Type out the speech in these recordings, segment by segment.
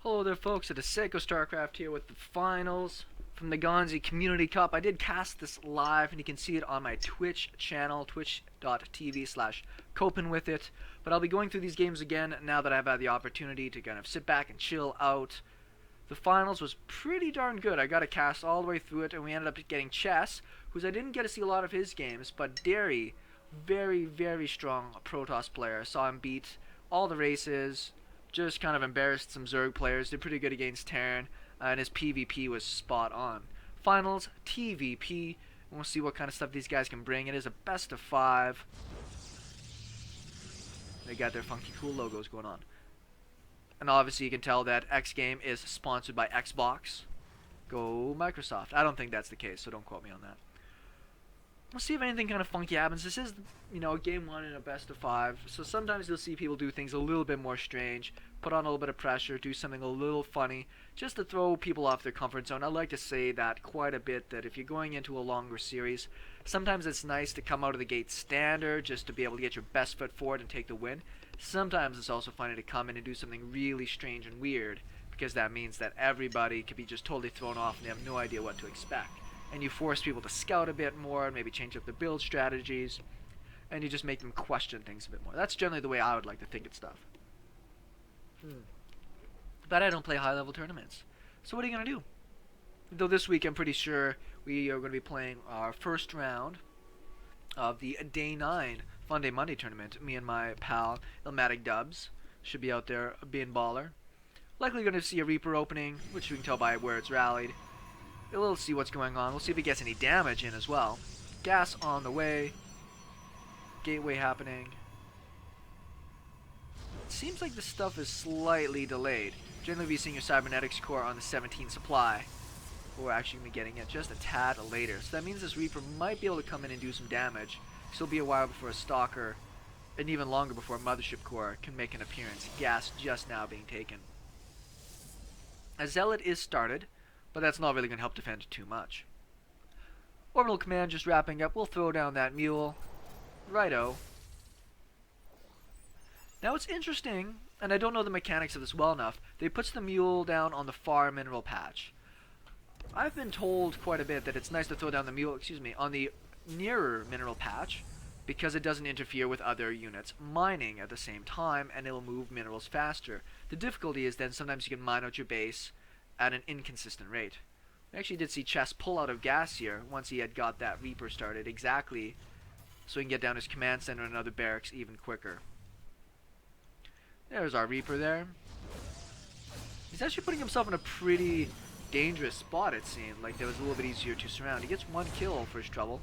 Hello there folks, it is SeKo Starcraft here with the finals from the Gonzy Community Cup. I did cast this live and you can see it on my Twitch channel, twitch.tv/coping with it. But I'll be going through these games again now that I've had the opportunity to kind of sit back and chill out. The finals was pretty darn good. I got a cast all the way through it and we ended up getting Chess, whose I didn't get to see a lot of his games, but Derry, very strong protoss player. Saw him beat all the races. Just kind of embarrassed some Zerg players. Did pretty good against Terran, and his PvP was spot on. Finals, TVP. We'll see what kind of stuff these guys can bring. It is a best of 5. They got their funky cool logos going on. And obviously you can tell that X Game is sponsored by Xbox. Go Microsoft. I don't think that's the case, so don't quote me on that. We'll see if anything kind of funky happens. This is, game 1 in a best of 5. So sometimes you'll see people do things a little bit more strange, put on a little bit of pressure, do something a little funny, just to throw people off their comfort zone. I like to say that quite a bit, that if you're going into a longer series, sometimes it's nice to come out of the gate standard, just to be able to get your best foot forward and take the win. Sometimes it's also funny to come in and do something really strange and weird, because that means that everybody could be just totally thrown off and they have no idea what to expect. And you force people to scout a bit more, and maybe change up their build strategies, and you just make them question things a bit more. That's generally the way I would like to think of stuff. But I don't play high-level tournaments. So what are you going to do? Though this week I'm pretty sure we are going to be playing our first round of the Day 9 Fun Day Monday tournament. Me and my pal, Ilmatic Dubs, should be out there being baller. Likely going to see a Reaper opening, which we can tell by where it's rallied. We'll see what's going on. We'll see if he gets any damage in as well. Gas on the way. Gateway happening. It seems like this stuff is slightly delayed. Generally, we'll be seeing your cybernetics core on the 17 supply. But we're actually going to be getting it just a tad later. So that means this Reaper might be able to come in and do some damage. It'll be a while before a Stalker, and even longer before a Mothership core can make an appearance. Gas just now being taken. A Zealot is started, but that's not really going to help defend too much. Orbital Command just wrapping up. We'll throw down that mule. Righto. Now it's interesting, and I don't know the mechanics of this well enough. They puts the mule down on the far mineral patch. I've been told quite a bit that it's nice to throw down the mule, on the nearer mineral patch, because it doesn't interfere with other units mining at the same time, and it'll move minerals faster. The difficulty is then sometimes you can mine out your base at an inconsistent rate. We actually did see Chess pull out of gas here once he had got that Reaper started exactly so he can get down his command center and other barracks even quicker. There's our Reaper there. He's actually putting himself in a pretty dangerous spot, it seemed. Like it was a little bit easier to surround. He gets 1 kill for his trouble.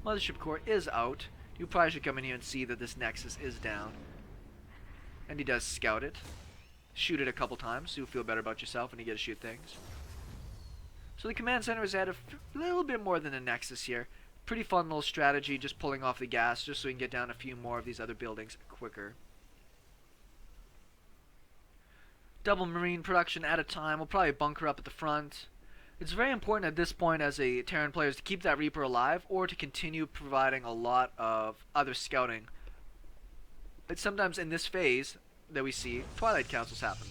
Mothership core is out. You probably should come in here and see that this Nexus is down. And he does scout it. Shoot it a couple times so you'll feel better about yourself when you get to shoot things. So the command center is at a little bit more than a Nexus here. Pretty fun little strategy, just pulling off the gas just so we can get down a few more of these other buildings quicker. Double marine production at a time. We'll probably bunker up at the front. It's very important at this point as a Terran player to keep that Reaper alive or to continue providing a lot of other scouting. But sometimes in this phase that we see, Twilight Councils happen.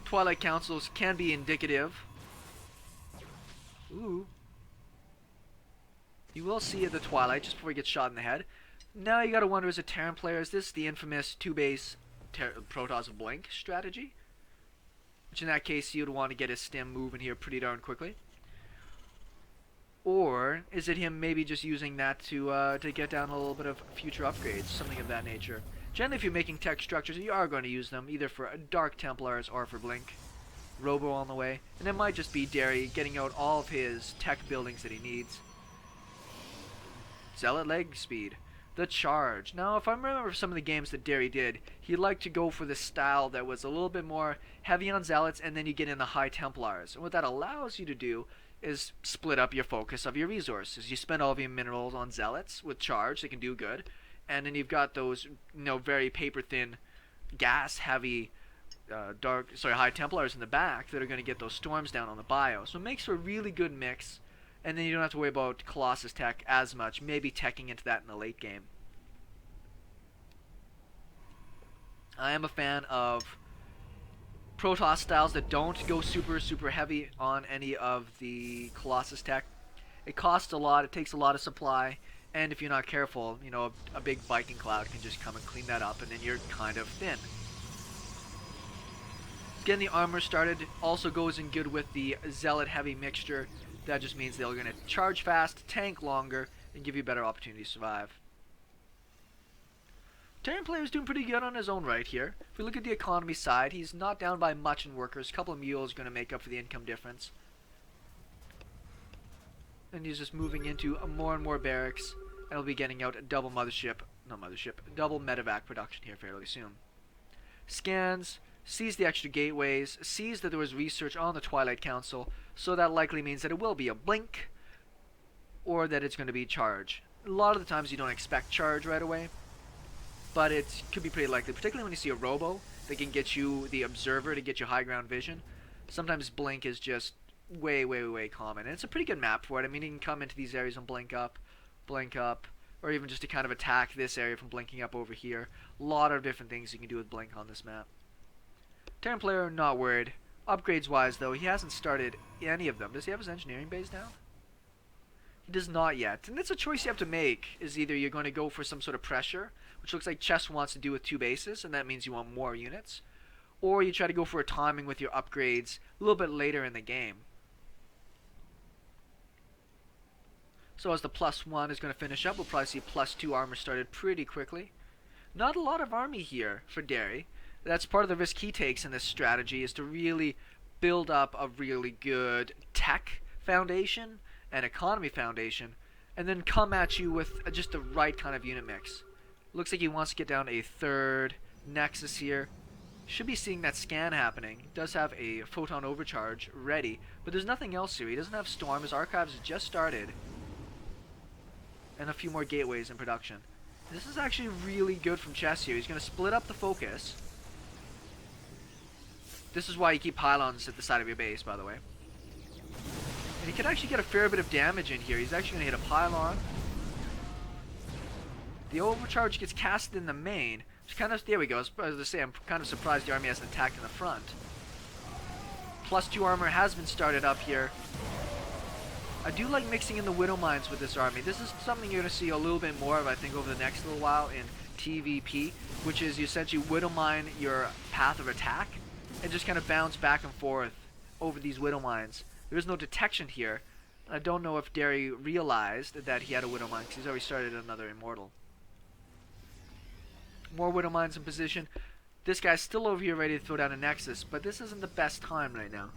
Twilight Councils can be indicative. Ooh. You will see at the Twilight just before he gets shot in the head. Now you gotta wonder, as a Terran player, is this the infamous 2-base Protoss Blink strategy? Which in that case you'd want to get his stim moving here pretty darn quickly. Or is it him maybe just using that to get down a little bit of future upgrades, something of that nature? Generally, if you're making tech structures, you are going to use them either for Dark Templars or for Blink. Robo on the way. And it might just be Derry getting out all of his tech buildings that he needs. Zealot leg speed. The charge. Now, if I remember some of the games that Derry did, he liked to go for this style that was a little bit more heavy on Zealots, and then you get in the High Templars. And what that allows you to do is split up your focus of your resources. You spend all of your minerals on Zealots with charge, they can do good. And then you've got those, very paper-thin, gas-heavy, High Templars in the back that are going to get those storms down on the bio. So it makes for a really good mix, and then you don't have to worry about Colossus tech as much, maybe teching into that in the late game. I am a fan of protoss styles that don't go super heavy on any of the Colossus tech. It costs a lot, it takes a lot of supply, and if you're not careful, you know, a big Viking cloud can just come and clean that up, and then you're kind of thin. Getting the armor started also goes in good with the zealot heavy mixture. That just means they're going to charge fast, tank longer, and give you a better opportunity to survive. Terran player is doing pretty good on his own right here. If we look at the economy side, he's not down by much in workers. A couple of mules are going to make up for the income difference. And he's just moving into more and more barracks, and he'll be getting out a double double medevac production here fairly soon. Scans, sees the extra gateways, sees that there was research on the Twilight Council, so that likely means that it will be a blink, or that it's going to be charge. A lot of the times you don't expect charge right away, but it could be pretty likely, particularly when you see a robo that can get you the observer to get you high ground vision. Sometimes blink is just way common, and it's a pretty good map for it. I mean, you can come into these areas and blink up, or even just to kind of attack this area from blinking up over here. A lot of different things you can do with blink on this map. Terran player, not worried. Upgrades wise though, he hasn't started any of them. Does he have his engineering base down? He does not yet, and it's a choice you have to make. Is either you're going to go for some sort of pressure, which looks like Chess wants to do with 2 bases, and that means you want more units, or you try to go for a timing with your upgrades a little bit later in the game. So as the +1 is going to finish up, we'll probably see +2 armor started pretty quickly. Not a lot of army here for Derry. That's part of the risk he takes in this strategy, is to really build up a really good tech foundation and economy foundation, and then come at you with just the right kind of unit mix. Looks like he wants to get down a 3rd Nexus here. Should be seeing that scan happening. He does have a photon overcharge ready, but there's nothing else here. He doesn't have storm. His archives has just started, and a few more gateways in production. This is actually really good from Chess here. He's going to split up the focus. This is why you keep pylons at the side of your base, by the way. And he could actually get a fair bit of damage in here. He's actually going to hit a pylon. The overcharge gets cast in the main. Which kind of, there we go. As I say, I'm kind of surprised the army hasn't attacked in the front. +2 armor has been started up here. I do like mixing in the Widow Mines with this army. This is something you're going to see a little bit more of, I think, over the next little while in TVP, which is you essentially Widow Mine your path of attack and just kind of bounce back and forth over these Widow Mines. There is no detection here. I don't know if Derry realized that he had a Widow Mine, because he's already started another Immortal. More Widow Mines in position. This guy's still over here ready to throw down a Nexus, but this isn't the best time right now.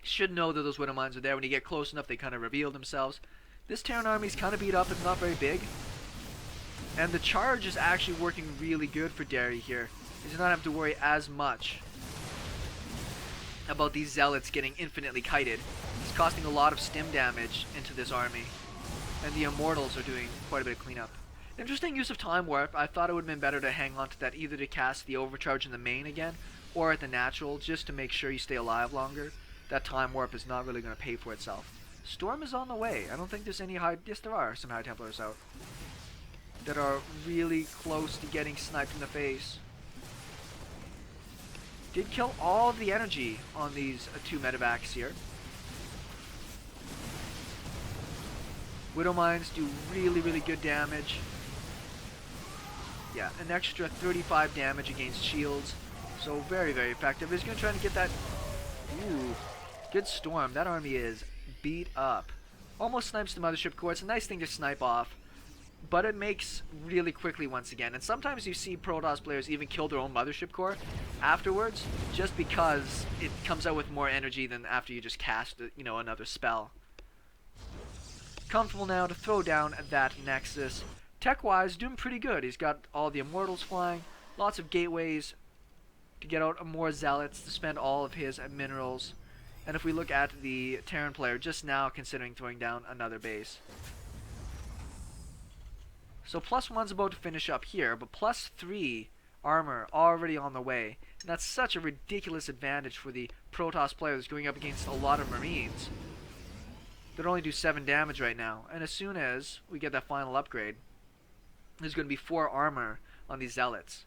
Should know that those Widow Mines are there. When you get close enough, they kind of reveal themselves. This Terran army is kind of beat up. It's not very big. And the charge is actually working really good for Derry here. He does not have to worry as much about these zealots getting infinitely kited. It's costing a lot of stim damage into this army. And the Immortals are doing quite a bit of cleanup. Interesting use of Time Warp. I thought it would have been better to hang on to that, either to cast the overcharge in the main again, or at the natural, just to make sure you stay alive longer. That Time Warp is not really going to pay for itself. Storm is on the way. I don't think there's any high... Yes, there are some High Templars out that are really close to getting sniped in the face. Did kill all of the energy on these 2 medevacs here. Widow Mines do really good damage. Yeah, an extra 35 damage against shields. So very effective. He's going to try to get that... Ooh, good storm. That army is beat up. Almost snipes the Mothership Core. It's a nice thing to snipe off, but it makes really quickly once again. And sometimes you see protoss players even kill their own Mothership Core afterwards, just because it comes out with more energy than after you just cast, you know, another spell. Comfortable now to throw down that Nexus. Tech-wise, doing pretty good. He's got all the Immortals flying, lots of gateways to get out more Zealots to spend all of his minerals. And if we look at the Terran player, just now considering throwing down another base. So +1's about to finish up here, but +3 armor already on the way. And that's such a ridiculous advantage for the Protoss players going up against a lot of Marines that only do 7 damage right now. And as soon as we get that final upgrade, there's going to be 4 armor on these Zealots.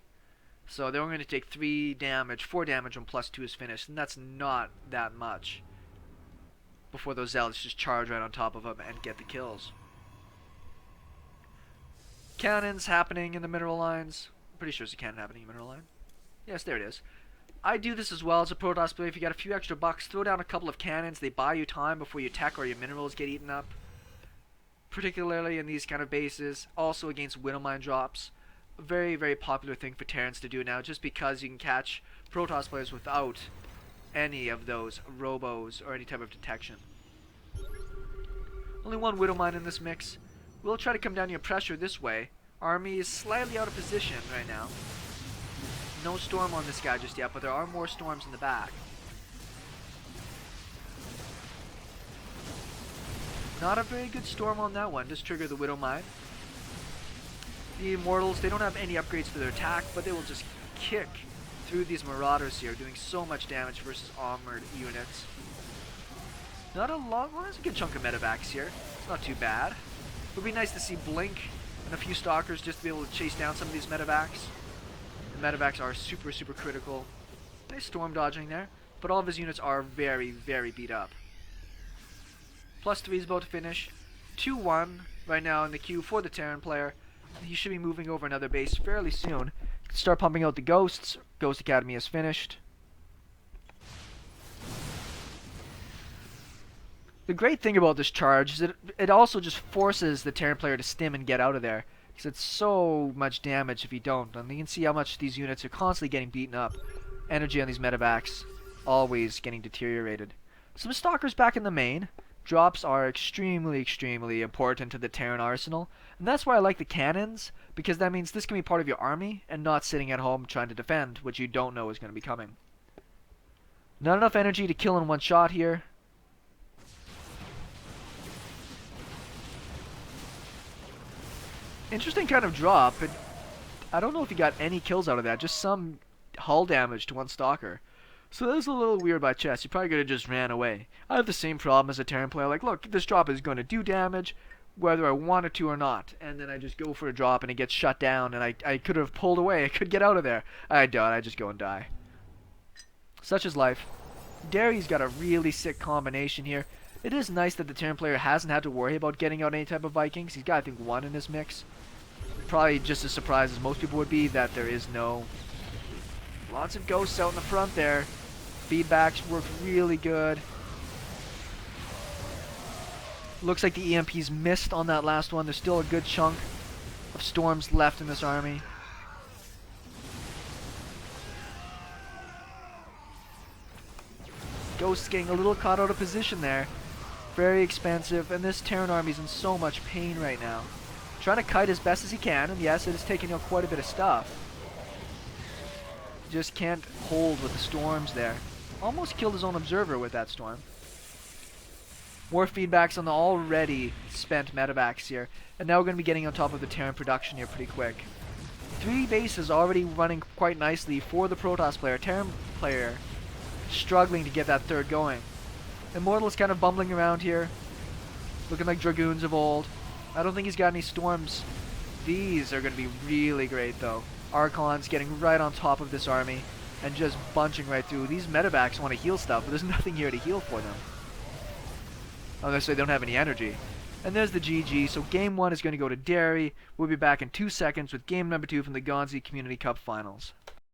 So they're only going to take 3 damage, 4 damage when +2 is finished, and that's not that much. Before those zealots just charge right on top of them and get the kills. Cannons happening in the mineral lines. I'm pretty sure there's a cannon happening in the mineral line. Yes, there it is. I do this as well as a protoss player. If you got a few extra bucks, throw down a couple of cannons. They buy you time before your tech or your minerals get eaten up. Particularly in these kind of bases. Also against widow mine drops. A very, very popular thing for Terrans to do now, just because you can catch protoss players without any of those robos or any type of detection. Only one widow mine in this mix. We'll try to come down your pressure this way. Army is slightly out of position right now. No storm on this guy just yet, but there are more storms in the back. Not a very good storm on that one. Just trigger the widow mine. The immortals, they don't have any upgrades to their attack, but they will just kick through these marauders here, doing so much damage versus armored units. Not a lot. Well, there's a good chunk of medevacs here. It's not too bad. It would be nice to see Blink and a few stalkers just to be able to chase down some of these medevacs. The medevacs are super, super critical. Nice storm dodging there, but all of his units are very, very beat up. +3 is about to finish. 2-1 right now in the queue for the Terran player. He should be moving over another base fairly soon. Start pumping out the ghosts. Ghost Academy is finished. The great thing about this charge is that it also just forces the Terran player to stim and get out of there. Because it's so much damage if you don't. And you can see how much these units are constantly getting beaten up. Energy on these medevacs always getting deteriorated. Some stalkers back in the main. Drops are extremely, extremely important to the Terran arsenal. And that's why I like the cannons, because that means this can be part of your army and not sitting at home trying to defend, which you don't know is going to be coming. Not enough energy to kill in one shot here. Interesting kind of drop. I don't know if he got any kills out of that, just some hull damage to one stalker. So that was a little weird by Chess. He probably could have just ran away. I have the same problem as a Terran player. Like, look, this drop is going to do damage, whether I want it to or not. And then I just go for a drop and it gets shut down. And I could have pulled away. I could get out of there. I don't. I just go and die. Such is life. Derry's got a really sick combination here. It is nice that the Terran player hasn't had to worry about getting out any type of Vikings. He's got, I think, 1 in his mix. Probably just as surprised as most people would be that there is no. Lots of ghosts out in the front there. Feedbacks work really good. Looks like the EMPs missed on that last one. There's still a good chunk of storms left in this army. Ghosts getting a little caught out of position there. Very expensive, and this Terran army is in so much pain right now. Trying to kite as best as he can, and yes, it is taking out quite a bit of stuff. Just can't hold with the storms there. Almost killed his own observer with that storm. More feedbacks on the already spent medevacs here. And now we're going to be getting on top of the Terran production here pretty quick. 3 bases already running quite nicely for the Protoss player. Terran player struggling to get that third going. Immortal's kind of bumbling around here. Looking like Dragoons of old. I don't think he's got any storms. These are going to be really great though. Archons getting right on top of this army and just bunching right through. These medevacs want to heal stuff, but there's nothing here to heal for them. Unless they don't have any energy. And there's the GG. So game 1 is going to go to Derry. We'll be back in 2 seconds with game number 2 from the Gonzy Community Cup Finals.